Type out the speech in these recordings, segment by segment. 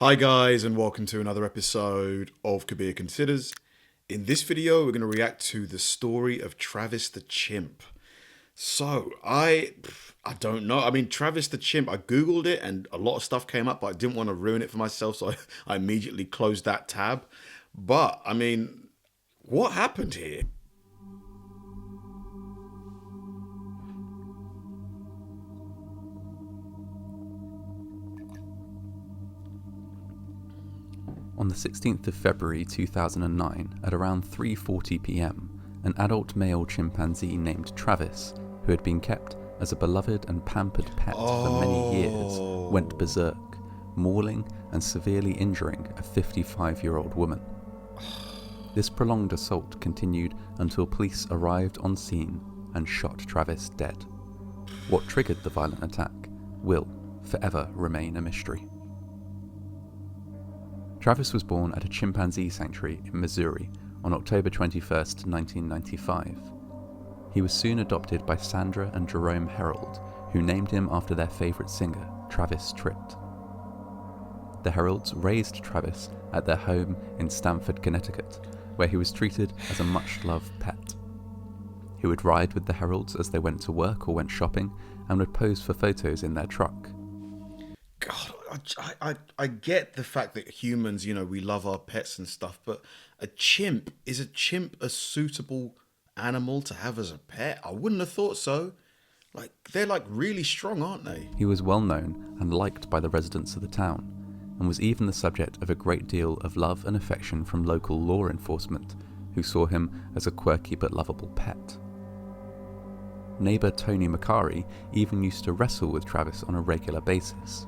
Hi guys, and welcome to another episode of Kabir Considers. In this video, we're going to react to the story of Travis the Chimp. So, I don't know. I mean, Travis the Chimp, I Googled it and a lot of stuff came up, but I didn't want to ruin it for myself, so I immediately closed that tab. But, I mean, what happened here? On the 16th of February 2009, at around 3:40 p.m, an adult male chimpanzee named Travis, who had been kept as a beloved and pampered pet for many years, went berserk, mauling and severely injuring a 55-year-old woman. This prolonged assault continued until police arrived on scene and shot Travis dead. What triggered the violent attack will forever remain a mystery. Travis was born at a chimpanzee sanctuary in Missouri on October 21, 1995. He was soon adopted by Sandra and Jerome Herald, who named him after their favourite singer, Travis Tritt. The Heralds raised Travis at their home in Stamford, Connecticut, where he was treated as a much-loved pet. He would ride with the Heralds as they went to work or went shopping, and would pose for photos in their truck. God, I get the fact that humans, we love our pets and stuff, but is a chimp a suitable animal to have as a pet? I wouldn't have thought so. They're really strong, aren't they? He was well known and liked by the residents of the town, and was even the subject of a great deal of love and affection from local law enforcement, who saw him as a quirky but lovable pet. Neighbour Tony Macari even used to wrestle with Travis on a regular basis.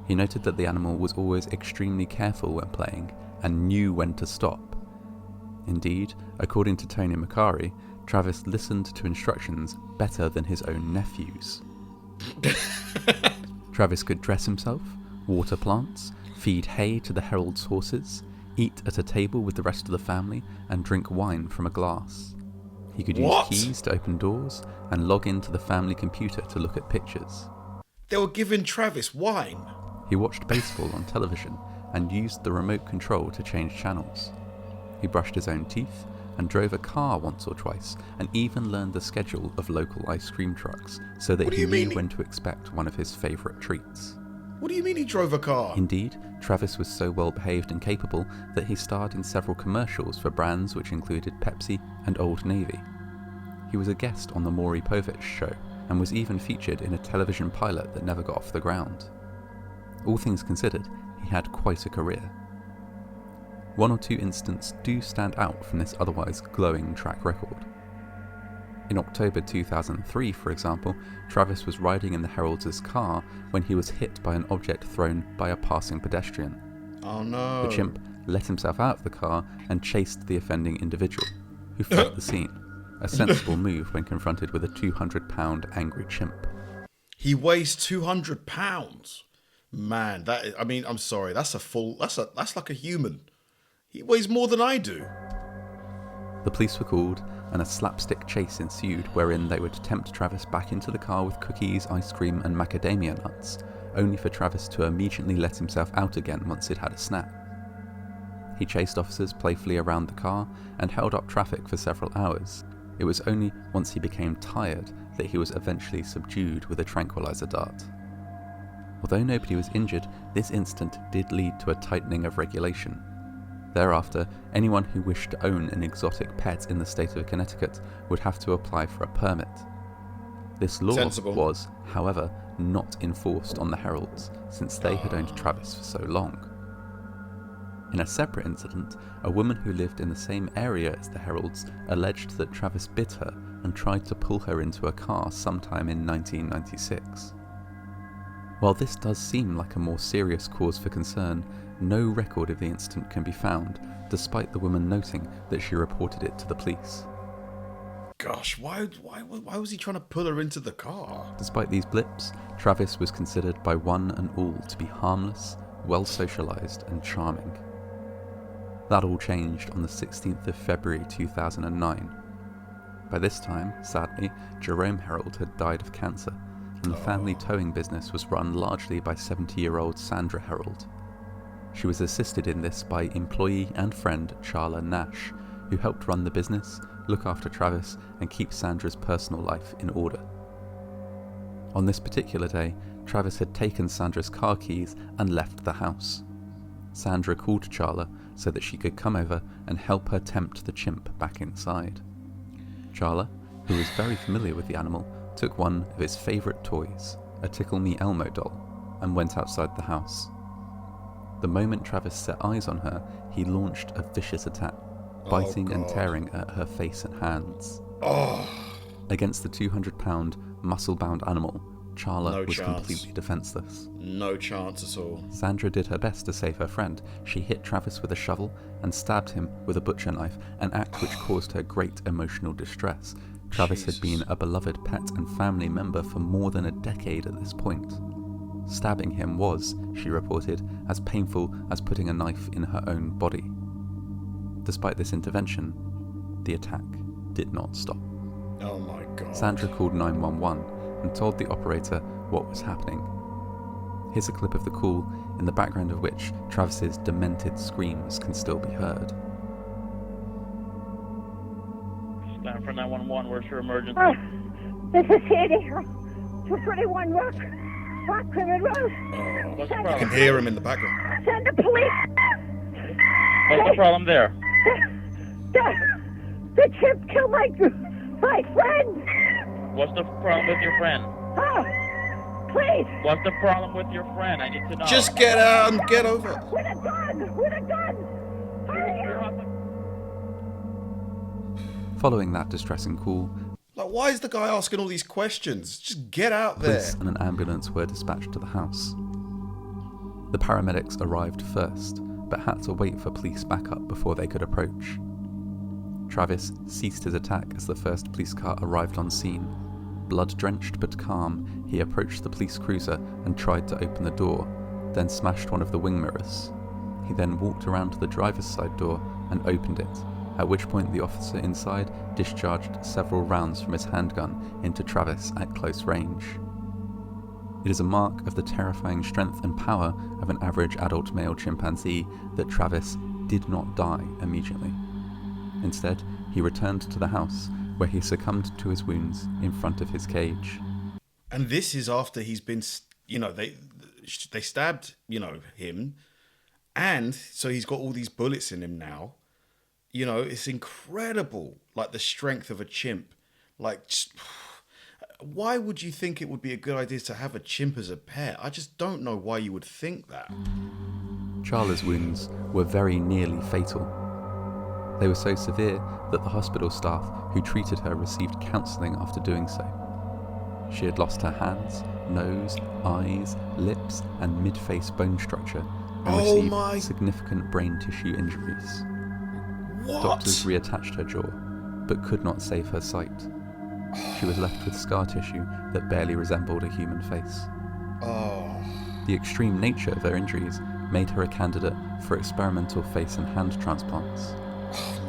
He noted that the animal was always extremely careful when playing and knew when to stop. Indeed, according to Tony Macari, Travis listened to instructions better than his own nephews. Travis could dress himself, water plants, feed hay to the Herald's horses, eat at a table with the rest of the family, and drink wine from a glass. He could use keys to open doors and log into the family computer to look at pictures. They were giving Travis wine. He watched baseball on television and used the remote control to change channels. He brushed his own teeth and drove a car once or twice, and even learned the schedule of local ice cream trucks so that he knew when to expect one of his favourite treats. What do you mean he drove a car? Indeed, Travis was so well behaved and capable that he starred in several commercials for brands which included Pepsi and Old Navy. He was a guest on the Maury Povich show, and was even featured in a television pilot that never got off the ground. All things considered, he had quite a career. One or two incidents do stand out from this otherwise glowing track record. In October 2003, for example, Travis was riding in the Herald's car when he was hit by an object thrown by a passing pedestrian. Oh no. The chimp let himself out of the car and chased the offending individual, who fled the scene. A sensible move when confronted with a 200-pound angry chimp. He weighs 200 pounds. Man, I'm sorry, that's like a human. He weighs more than I do. The police were called, and a slapstick chase ensued wherein they would tempt Travis back into the car with cookies, ice cream and macadamia nuts, only for Travis to immediately let himself out again once he'd had a snack. He chased officers playfully around the car and held up traffic for several hours. It was only once he became tired that he was eventually subdued with a tranquilizer dart. Although nobody was injured, this incident did lead to a tightening of regulation. Thereafter, anyone who wished to own an exotic pet in the state of Connecticut would have to apply for a permit. This law was, however, not enforced on the Heralds, since they had owned Travis for so long. In a separate incident, a woman who lived in the same area as the Heralds alleged that Travis bit her and tried to pull her into a car sometime in 1996. While this does seem like a more serious cause for concern, no record of the incident can be found, despite the woman noting that she reported it to the police. Gosh, why was he trying to pull her into the car? Despite these blips, Travis was considered by one and all to be harmless, well socialised and charming. That all changed on the 16th of February 2009. By this time, sadly, Jerome Herald had died of cancer, and the family towing business was run largely by 70-year-old Sandra Herald. She was assisted in this by employee and friend Charla Nash, who helped run the business, look after Travis, and keep Sandra's personal life in order. On this particular day, Travis had taken Sandra's car keys and left the house. Sandra called Charla so that she could come over and help her tempt the chimp back inside. Charla, who was very familiar with the animal, took one of his favourite toys, a Tickle Me Elmo doll, and went outside the house. The moment Travis set eyes on her, he launched a vicious attack, biting and tearing at her face and hands. Against the 200-pound, muscle-bound animal, Charla was completely defenceless. No chance at all. Sandra did her best to save her friend. She hit Travis with a shovel and stabbed him with a butcher knife, an act which caused her great emotional distress. Travis had been a beloved pet and family member for more than a decade at this point. Stabbing him was, she reported, as painful as putting a knife in her own body. Despite this intervention, the attack did not stop. Oh my God. Sandra called 911 and told the operator what was happening. Here's a clip of the call, in the background of which Travis's demented screams can still be heard. Stand for 911, where's your emergency? This is Sandy. 231 Rock Clement Road. What's the You problem? can hear him in the background. Send the police. What's the problem there? The chimp killed my friend. What's the problem with your friend? Oh, please. What's the problem with your friend? I need to know. Just get out and get over. With a gun. With a gun. Hurry up. Following that distressing call, Like, why is the guy asking all these questions? Just get out there. police and an ambulance were dispatched to the house. The paramedics arrived first, but had to wait for police backup before they could approach. Travis ceased his attack as the first police car arrived on scene. Blood-drenched but calm, he approached the police cruiser and tried to open the door, then smashed one of the wing mirrors. He then walked around to the driver's side door and opened it, at which point the officer inside discharged several rounds from his handgun into Travis at close range. It is a mark of the terrifying strength and power of an average adult male chimpanzee that Travis did not die immediately. Instead, he returned to the house, where he succumbed to his wounds in front of his cage. And this is after he's been, they stabbed, him. And so he's got all these bullets in him now. It's incredible, like the strength of a chimp. Like, why would you think it would be a good idea to have a chimp as a pet? I just don't know why you would think that. Charla's wounds were very nearly fatal. They were so severe that the hospital staff who treated her received counselling after doing so. She had lost her hands, nose, eyes, lips, and mid-face bone structure, and received significant brain tissue injuries. What? Doctors reattached her jaw, but could not save her sight. She was left with scar tissue that barely resembled a human face. The extreme nature of her injuries made her a candidate for experimental face and hand transplants.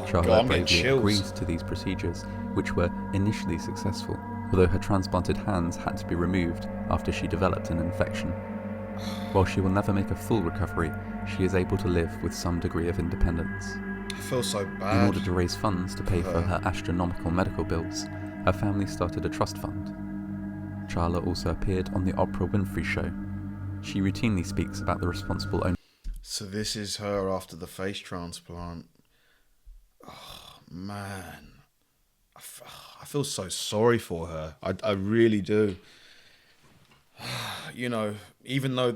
Charla bravely agreed to these procedures, which were initially successful, although her transplanted hands had to be removed after she developed an infection. While she will never make a full recovery, she is able to live with some degree of independence. I feel so bad. In order to raise funds to pay for her astronomical medical bills, her family started a trust fund. Charla also appeared on the Oprah Winfrey Show. She routinely speaks about the responsible ownership. So this is her after the face transplant. Oh, man. I feel so sorry for her. I really do. Even though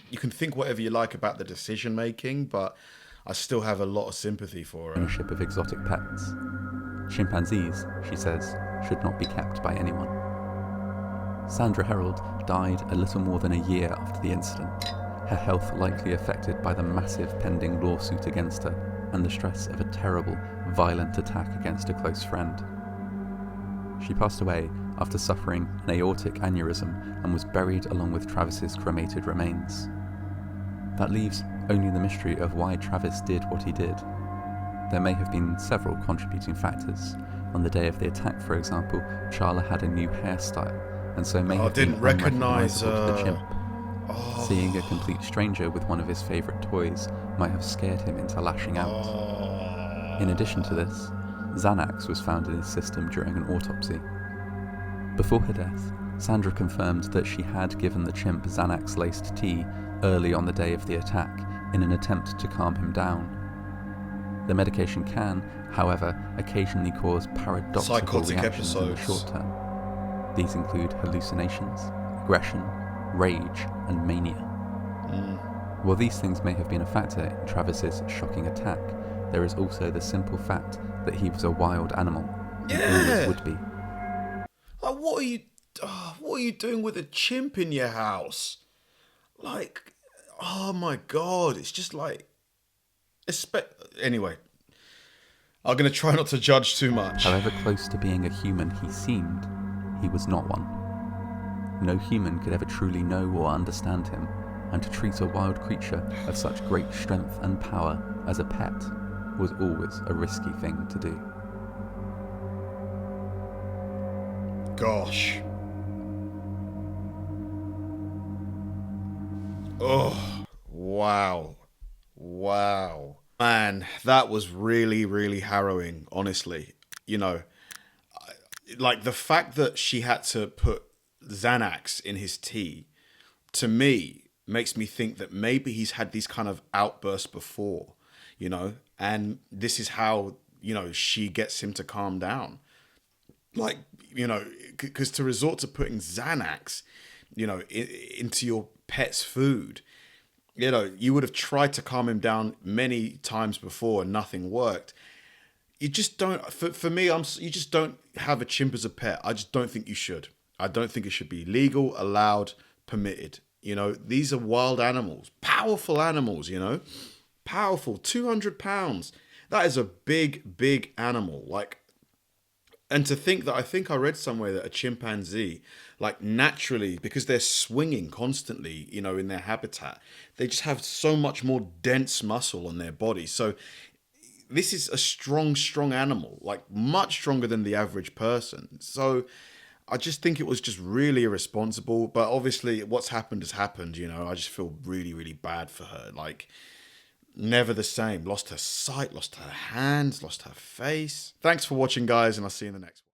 you can think whatever you like about the decision making, but I still have a lot of sympathy for her. Ownership of exotic pets. Chimpanzees, she says, should not be kept by anyone. Sandra Herold died a little more than a year after the incident, her health likely affected by the massive pending lawsuit against her and the stress of a terrible, violent attack against a close friend. She passed away after suffering an aortic aneurysm and was buried along with Travis's cremated remains. That leaves only the mystery of why Travis did what he did. There may have been several contributing factors. On the day of the attack, for example, Charla had a new hairstyle, and so may have been didn't recognise unrecognisable to the chimp. Seeing a complete stranger with one of his favourite toys might have scared him into lashing out. In addition to this, Xanax was found in his system during an autopsy. Before her death, Sandra confirmed that she had given the chimp Xanax-laced tea early on the day of the attack in an attempt to calm him down. The medication can, however, occasionally cause paradoxical Psychotic reactions in the episodes. short term. These include hallucinations, aggression, rage, and mania. While these things may have been a factor in Travis's shocking attack, there is also the simple fact that he was a wild animal, and always would be. Like, what are you doing with a chimp in your house? Like, oh my God, it's just like, anyway, I'm going to try not to judge too much. However close to being a human he seemed, he was not one. No human could ever truly know or understand him, and to treat a wild creature of such great strength and power as a pet was always a risky thing to do. Gosh. Oh, wow. Wow. Man, that was really, really harrowing, honestly. You know, like the fact that she had to put Xanax in his tea, to me, makes me think that maybe he's had these kind of outbursts before, you know, and this is how, you know, she gets him to calm down. Like, you know, because to resort to putting Xanax, you know, into your pet's food, you know, you would have tried to calm him down many times before and nothing worked. You just don't, for me, you just don't have a chimp as a pet. I just don't think you should. I don't think it should be legal, allowed, permitted. You know, these are wild animals, powerful animals, you know, powerful, 200 pounds. That is a big, big animal. Like, and to think that, I think I read somewhere that a chimpanzee, like naturally, because they're swinging constantly, you know, in their habitat, they just have so much more dense muscle on their body. So this is a strong, strong animal, like much stronger than the average person. So I just think it was just really irresponsible. But obviously what's happened has happened, you know. I just feel really, really bad for her. Like, never the same. Lost her sight, lost her hands, lost her face. Thanks for watching, guys, and I'll see you in the next one.